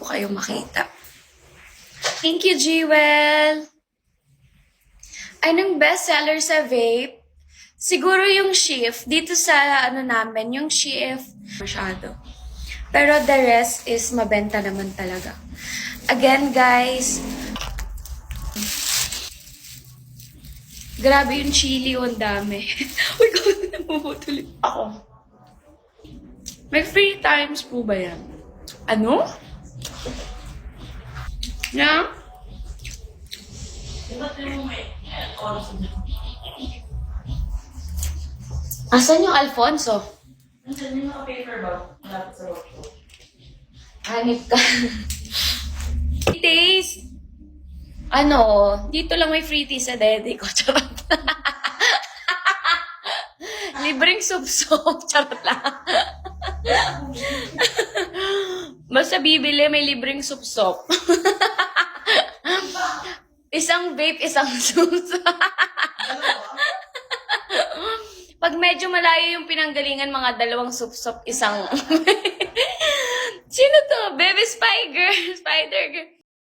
kayo makita. Thank you, Jewel! Anong bestseller sa vape? Siguro yung Shift. Dito sa namin, yung Shift masyado. Pero the rest is mabenta naman talaga. Again, guys, grabe yung chili, ang dami. Uy, gawin na namumutuloy ako. May free times po ba yan? Ano? Yeah? Asan yung Alfonso? Nandiyan yung naka-paper ba? Malapit sa workshop. Hanip ka. Taste! Dito lang may free tea sa daddy ko. Charot. Libreng soup-soup. Charot lang. Basta bibili, may libreng soup-soup. Isang vape, isang soup. Pag medyo malayo yung pinanggalingan, mga dalawang soup-soup, isang... Sino to? Baby Spider. Spider girl.